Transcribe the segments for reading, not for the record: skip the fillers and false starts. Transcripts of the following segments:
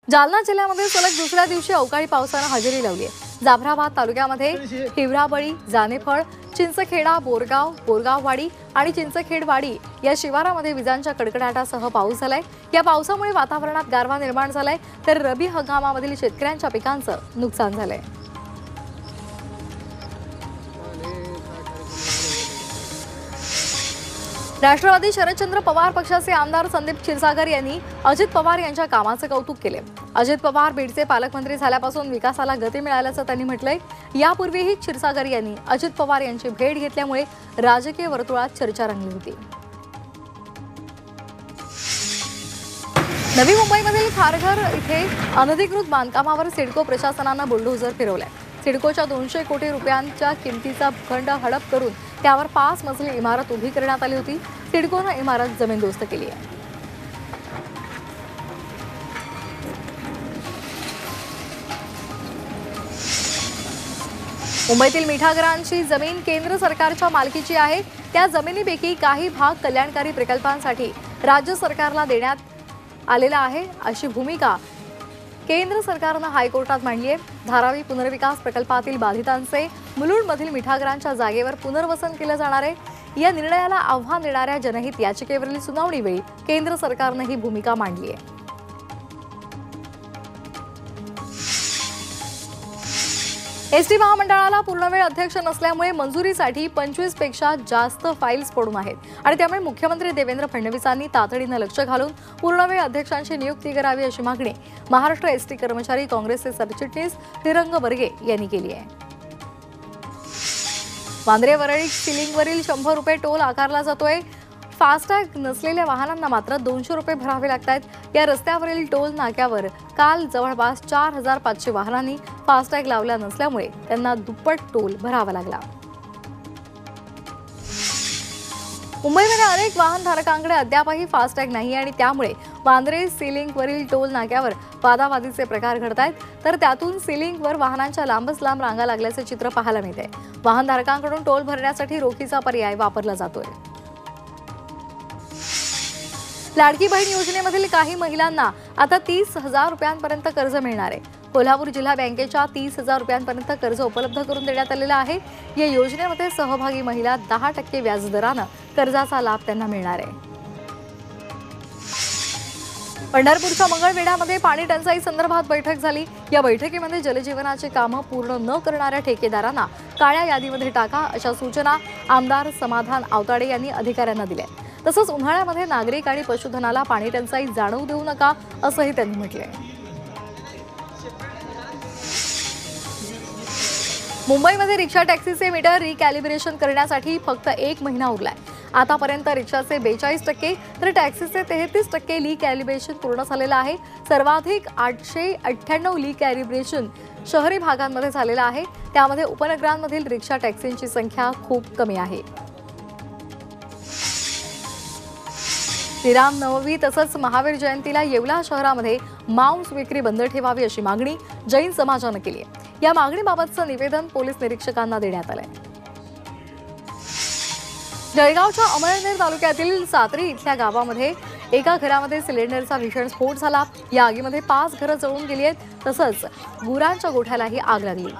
जालना जिल्ह्यामध्ये सलग दुसऱ्या दिवशी अवकाळी पावसानं हजेरी लावली आहे। जाफराबाद तालुक्यामध्ये हिवराबळी, जानेफळ, चिंचखेडा, बोरगाववाडी आणि चिंचखेडवाडी या शिवारामध्ये विजांच्या कडकडाटासह पाऊस झालाय। या पावसामुळे वातावरणात गारवा निर्माण झालाय, तर रबी हंगामामधील शेतकऱ्यांच्या पिकांचं नुकसान झालंय। राष्ट्रवादी शरदचंद्र पवार पक्षाचे आमदार संदीप क्षीरसागर यांनी अजित पवार यांच्या कामाचे कौतुक केले। अजित पवार बीडचे पालकमंत्री झाल्यापासून विकासाला गती मिळाल्याचं त्यांनी म्हटलंय। यापूर्वीही क्षीरसागर यांनी अजित पवार यांची भेट घेतल्यामुळे राजकीय वर्तुळात चर्चा रंगली होती। नवी मुंबईमधील खारघर इथे अनधिकृत बांधकामावर सिडको प्रशासनानं बुलडोझर फिरवलाय। सिडकोच्या 200 कोटी रुपयांच्या किमतीचा भूखंड हडप करून त्यावर 5 मजली इमारत उभी करण्यात आली होती। सिडकोनं इमारत जमीनदोस्त केली आहे। मुंबईतील मिठागरांची जमीन केंद्र सरकारच्या मालकीची आहे। त्या जमिनीपैकी काही भाग कल्याणकारी प्रकल्पांसाठी राज्य सरकारला देण्यात आलेला आहे, अशी भूमिका केंद्र सरकारनं हायकोर्टात मांडली आहे। धारावी पुनर्विकास प्रकल्पातील बाधितांचे मुलुंडमधील मिठागरांच्या जागेवर पुनर्वसन केलं जाणार आहे। या निर्णयाला आव्हान देणाऱ्या जनहित याचिकेवरील सुनावणीवेळी केंद्र सरकारनं ही भूमिका मांडली आहे। एसटी महामंडळाला पूर्णवेळ अध्यक्ष नसल्यामुळे मंजुरीसाठी 25 पेक्षा जास्त फाईल्स पडून आहेत आणि त्यामुळे मुख्यमंत्री देवेंद्र फडणवीसांनी तातडीनं लक्ष घालून पूर्णवेळ अध्यक्षांची नियुक्ती करावी, अशी मागणी महाराष्ट्र एसटी कर्मचारी काँग्रेसचे सरचिटणीस श्रीरंग बर्गे यांनी केली आहे। वांद्रे वरळी सिलिंगवरील 100 रुपये टोल आकारला जातोय। फास्टॅग नसलेल्या वाहनांना मात्र 200 रुपये भरावे लागतात। या रस्त्यावरील टोल नाक्यावर काल जवळपास 4500 वाहनांनी फास्टॅग लावला नसल्यामुळे त्यांना दुप्पट टोल भरावा लागला। मुंबईमध्ये अनेक वाहनधारकांकडे अद्यापही फास्टॅग नाही आणि त्यामुळे वांद्रे सिलिंगवरील टोल नाक्यावर वादावादीचे प्रकार घडत आहेत, तर त्यातून सिलिंगवर वाहनांच्या लांबच लांब रांगा लागल्याचे चित्र पाहायला मिळते। वाहनधारकांकडून टोल भरण्यासाठी रोखीचा पर्याय वापरला जातोय। लाडकी बहीण योजनेमधील काही महिलांना आता 30,000 रुपयांपर्यंत कर्ज मिळणार आहे। कोल्हापूर जिल्हा बँकेच्या 30,000 रुपयांपर्यंत कर्ज उपलब्ध करून देण्यात आलेलं आहे। या योजनेमध्ये सहभागी महिला 10% व्याजदरानं कर्जाचा लाभ त्यांना मिळणार आहे। पंढरपूरच्या मंगळवेढ्यामध्ये पाणी टंचाई संदर्भात बैठक झाली। या बैठकीमध्ये जलजीवनाची कामं पूर्ण न करणाऱ्या ठेकेदारांना काळ्या यादीमध्ये टाका, अशा सूचना आमदार समाधान आवताडे यांनी अधिकाऱ्यांना दिल्या। तसंच उन्हाळ्यामध्ये नागरिक आणि पशुधनाला पाणी टंचाई जाणवू देऊ नका, असंही त्यांनी म्हटलंय। मुंबईमध्ये रिक्षा टॅक्सीचे मीटर रिकॅलिब्रेशन करण्यासाठी फक्त 1 महिना उरलाय। आतापर्यंत रिक्षाचे 42% तर टॅक्सीचे 33% रिकॅलिब्रेशन पूर्ण झालेलं आहे। सर्वाधिक 898 रिकॅलिब्रेशन शहरी भागांमध्ये झालेलं आहे। त्यामध्ये उपनगरांमधील रिक्षा टॅक्सींची संख्या खूप कमी आहे। श्रीरामनवमी तसंच महावीर जयंतीला येवला शहरामध्ये मांस विक्री बंद ठेवावी, अशी मागणी जैन समाजानं केली आहे। या मागणीबाबतचं निवेदन पोलीस निरीक्षकांना देण्यात आलंय। जळगावच्या अमळनेर तालुक्यातील सातरी इथल्या गावामध्ये एका घरामध्ये सिलेंडरचा भीषण स्फोट झाला। या आगीमध्ये 5 घरं जळून गेली आहेत, तसंच गुरांच्या गोठ्यालाही आग लागली।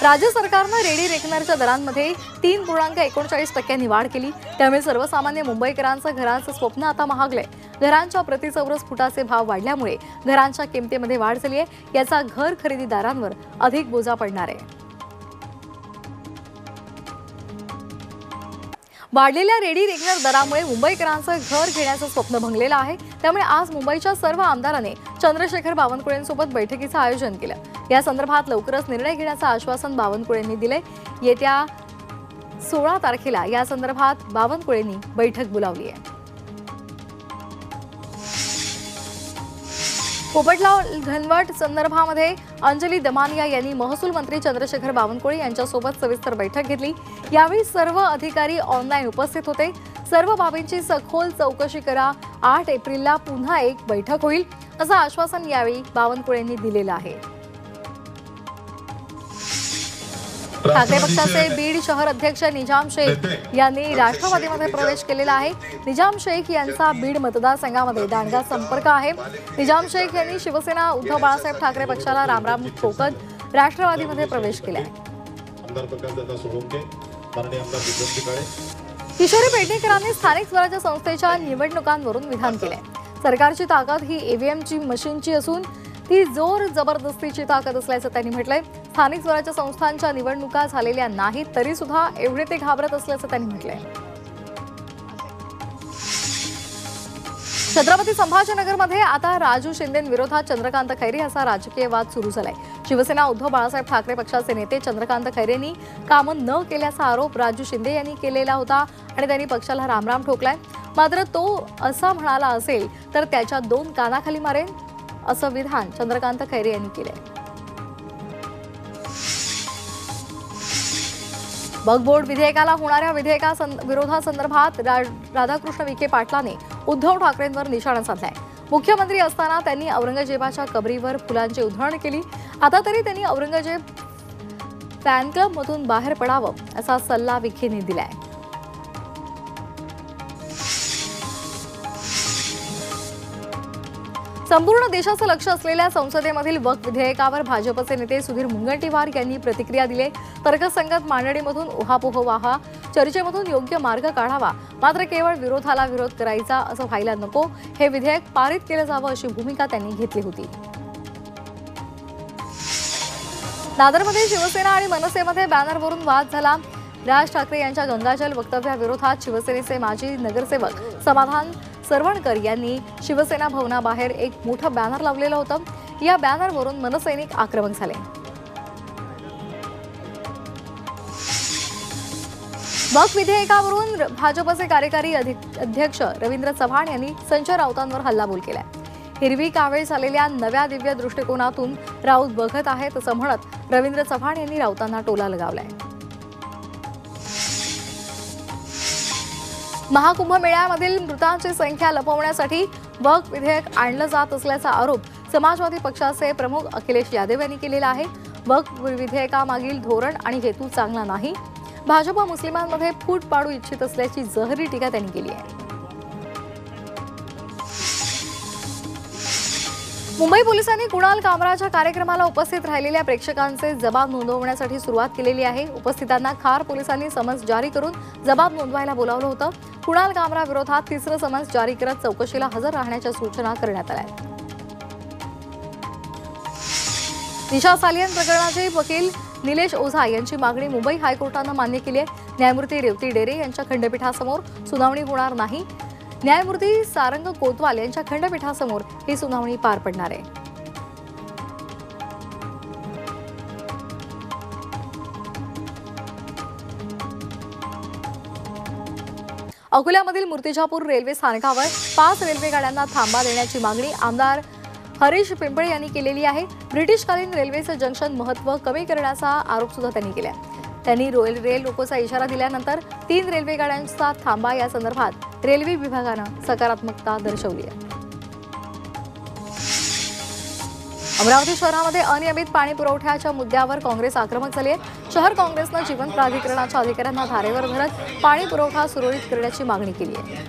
राज्य सरकारनं रेडी रेकनरच्या दरांमध्ये 3.39% वाढ केली। त्यामुळे सर्वसामान्य मुंबईकरांचं घराचं स्वप्न आता महागलंय। घरांच्या प्रति चौरस फुटाचे भाव वाढल्यामुळे घरांच्या किमतीमध्ये वाढ झाली आहे। याचा घर खरेदीदारांवर अधिक बोजा पडणार आहे। वाढलेल्या रेडी रेकनर दरामुळे मुंबईकरांचं घर घेण्याचं स्वप्न भंगलेलं आहे। त्यामुळे आज मुंबईच्या सर्व आमदारांनी चंद्रशेखर बावनकुळेंसोबत बैठकीचं आयोजन केलं। या संदर्भात लवकरच निर्णय घेण्याचं आश्वासन बावनकुळेंनी दिले। येत्या 16 तारखेला या संदर्भात बावनकुळेंनी बैठक बोलावली आहे। पोपटलाव घनवट संदर्भामध्ये अंजली दमानिया यांनी महसूल मंत्री चंद्रशेखर बावनकुळे यांच्यासोबत सविस्तर बैठक घेतली। यावेळी सर्व अधिकारी ऑनलाईन उपस्थित होते। सर्व बाबींची सखोल चौकशी करा। 8 एप्रिलला पुन्हा एक बैठक होईल, असं आश्वासन यावेळी बावनकुळेंनी दिलेलं आहे। ठाकरे पक्षाचे बीड शहर अध्यक्ष निजाम शेख यांनी राष्ट्रवादीमध्ये प्रवेश केलेला आहे। निजाम शेख यांचा बीड मतदारसंघामध्ये दांडगा संपर्क आहे। निजाम शेख यांनी शिवसेना उद्धव बाळासाहेब ठाकरे पक्षाला रामराम ठोकत राष्ट्रवादीमध्ये प्रवेश केला आहे। किशोरी पेडणेकरांनी स्थानिक स्वराज्य संस्थेच्या निवडणुकांवरून विधान केले। सरकारची ताकद ही ईव्हीएमची मशीनची असून ती जोर जबरदस्तीची ताकद असल्याचं त्यांनी म्हटलंय। स्थानिक स्वराज्य संस्थांच्या निवडणुका झालेल्या नाहीत तरी सुद्धा एवढे ते घाबरत असल्याचं त्यांनी म्हटलंय। छत्रपती संभाजीनगरमध्ये आता राजू शिंदेंविरोधात चंद्रकांत खैरे असा राजकीय वाद सुरू झालाय। शिवसेना उद्धव बाळासाहेब ठाकरे पक्षाचे नेते चंद्रकांत खैरेंनी कामं न केल्याचा आरोप राजू शिंदे यांनी केलेला होता आणि त्यांनी पक्षाला रामराम ठोकलाय। मात्र तो असा म्हणाला असेल तर त्याच्या 2 कानाखाली मारेन असं विधान चंद्रकांत खैरे यांनी केलंय। वक्फ बोर्ड विधेयकाला होणाऱ्या विरोधासंदर्भात राधाकृष्ण विखे पाटलांनी उद्धव ठाकरेंवर निशाणा साधलाय। मुख्यमंत्री असताना त्यांनी औरंगजेबाच्या कबरीवर फुलांची उधळण केली। आता तरी त्यांनी औरंगजेब फॅन क्लब मधून बाहेर पडावं असा सल्ला विखेंनी दिलाय। संपूर्ण देशाचं लक्ष असलेल्या संसदेमधील वक्फ विधेयकावर भाजपचे नेते सुधीर मुनगंटीवार यांनी प्रतिक्रिया दिली। तर्कसंगत मांडणीमधून उहापोह व्हावा, चर्चेमधून योग्य मार्ग काढावा, मात्र केवळ विरोधाला विरोध करायचा असं व्हायला नको। हे विधेयक पारित केलं जावं अशी भूमिका त्यांनी घेतली होती। दादरमध्ये शिवसेना आणि मनसेमध्ये बॅनरवरून वाद झाला। राज ठाकरे यांच्या गंगाजल वक्तव्याविरोधात शिवसेनेचे माजी नगरसेवक समाधान सरवणकर यांनी शिवसेना भवनाबाहेर एक मोठं बॅनर लावलेलं होतं। या बॅनरवरून मनसैनिक आक्रमक झाले। वक्फ विधेयकावरून भाजपचे कार्यकारी अध्यक्ष रवींद्र चव्हाण यांनी संजय राऊतांवर हल्लाबोल केलाय। हिरवी कावेळ झालेल्या नव्या दिव्य दृष्टिकोनातून राऊत बघत आहेत असं म्हणत रवींद्र चव्हाण यांनी राऊतांना टोला लगावलाय। महाकुंभ मेळ्यामधील मृतांची संख्या लपवण्यासाठी वक्फ विधेयक आणलं जात असल्याचा आरोप समाजवादी पक्षाचे प्रमुख अखिलेश यादव यांनी केलेला आहे। वक्फ विधेयकामागील धोरण आणि हेतू चांगला नाही। भाजप मुस्लिमांमध्ये फूट पाडू इच्छित असल्याची जहरी टीका त्यांनी केली आहे। मुंबई पोलिसांनी कुणाल कामराच्या कार्यक्रमाला उपस्थित राहिलेल्या प्रेक्षकांचे जबाब नोंदवण्यासाठी सुरुवात केलेली आहे। उपस्थितांना खार पोलिसांनी समन्स जारी करून जबाब नोंदवायला बोलावलं होतं। कुणाल कामरा विरोधात 3रं समन्स जारी करत चौकशीला हजर राहण्याच्या सूचना करण्यात आल्या। दिशा सालियन प्रकरणाचे वकील निलेश ओझा यांची मागणी मुंबई हायकोर्टानं मान्य केली आहे। न्यायमूर्ती रेवती डेरे यांच्या खंडपीठासमोर सुनावणी होणार नाही। न्यायमूर्ती सारंग कोतवाल यांच्या खंडपीठासमोर ही सुनावणी पार पडणार आहे। अकोल्यामधील मूर्तिजापूर रेल्वे स्थानकावर 5 रेल्वे गाड्यांना थांबा देण्याची मागणी आमदार हरीश पिंपळे यांनी केलेली आहे। ब्रिटिशकालीन रेल्वेचं जंक्शन महत्त्व कमी करण्याचा आरोप सुद्धा त्यांनी केला। त्यांनी रेल रोकोचा इशारा दिल्यानंतर 3 रेल्वे गाड्यांचा थांबा या संदर्भात रेल्वे विभागानं सकारात्मकता दर्शवली आहे। अमरावती शहरामध्ये अनियमित पाणी पुरवठ्याच्या मुद्द्यावर काँग्रेस आक्रमक झाली आहे। शहर काँग्रेसनं जीवन प्राधिकरणाच्या अधिकाऱ्यांना धारेवर धरत पाणी पुरवठा सुरळीत करण्याची मागणी केली आहे।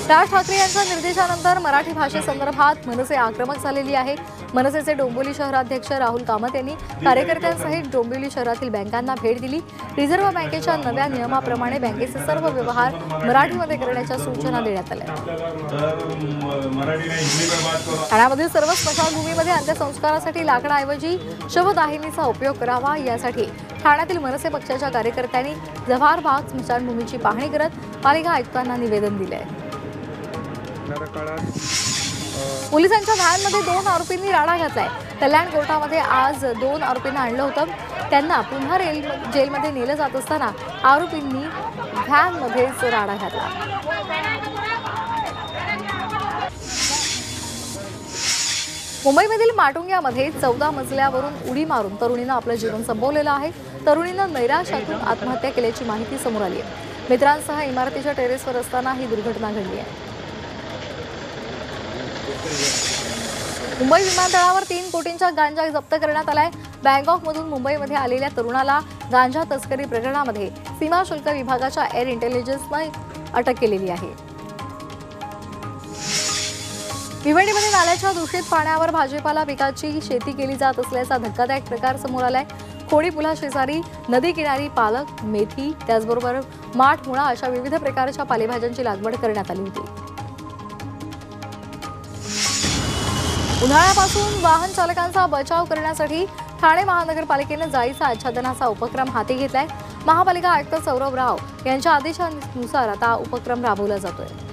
राज ठाकरे यांच्या निर्देशानंतर मराठी भाषेसंदर्भात मनसे आक्रमक झालेली आहे। मनसेचे डोंबिवली शहराध्यक्ष राहुल कामत यांनी कार्यकर्त्यांसहित डोंबिवली शहरातील बँकांना भेट दिली। रिझर्व्ह बँकेच्या नव्या नियमाप्रमाणे बँकेचे सर्व व्यवहार मराठीमध्ये करण्याच्या सूचना देण्यात आल्या। ठाण्यामधील सर्व स्मशानभूमीमध्ये अंत्यसंस्कारासाठी लाकडाऐवजी शवदाहिनीचा उपयोग करावा यासाठी ठाण्यातील मनसे पक्षाच्या कार्यकर्त्यांनी जव्हार बाग स्मशानभूमीची पाहणी करत पालिका आयुक्तांना निवेदन दिले आहे। पोलिसांच्या व्हॅनमध्ये 2 आरोपींनी राडा घातलाय। कल्याण कोर्टामध्ये आज 2 आरोपींना आणलं होतं। त्यांना पुन्हा जेलमध्ये नेलं जात असताना आरोपींनी व्हॅनमध्येच राडा घातला। मुंबईमधील माटुंग्यामध्ये 14 मजल्यावरून उडी मारून तरुणीनं आपलं जीवन संपवलेलं आहे। तरुणीनं नैराश्यातून आत्महत्या केल्याची माहिती समोर आली आहे। मित्रांसह इमारतीच्या टेरेसवर असताना ही दुर्घटना घडली आहे। मुंबई विमानतळावर 3 कोटींचा गांजा जप्त करण्यात आलाय। बँकॉकमधून मुंबईमध्ये आलेल्या तरुणाला गांजा तस्करी प्रकरणामध्ये सीमा शुल्क विभागाच्या एअर इंटेलिजन्सने अटक केलेली आहे। भिवंडीमध्ये नाल्याच्या दूषित पाण्यावर भाजीपाला पिकाची शेती केली जात असल्याचा धक्कादायक प्रकार समोर आलाय। खोडी पुला शेजारी नदी किनारी पालक, मेथी, त्याचबरोबर माठ, मुळा अशा विविध प्रकारच्या पालेभाज्यांची लागवड करण्यात आली होती। उन्हाळ्यापासून वाहन चालकांचा बचाव करण्यासाठी ठाणे महानगरपालिकेने जाळीचा आच्छादनाचा उपक्रम हाती घेतलाय। महापालिका आयुक्त सौरभ राव यांच्या आदेशानुसार आता उपक्रम राबवला जातोय।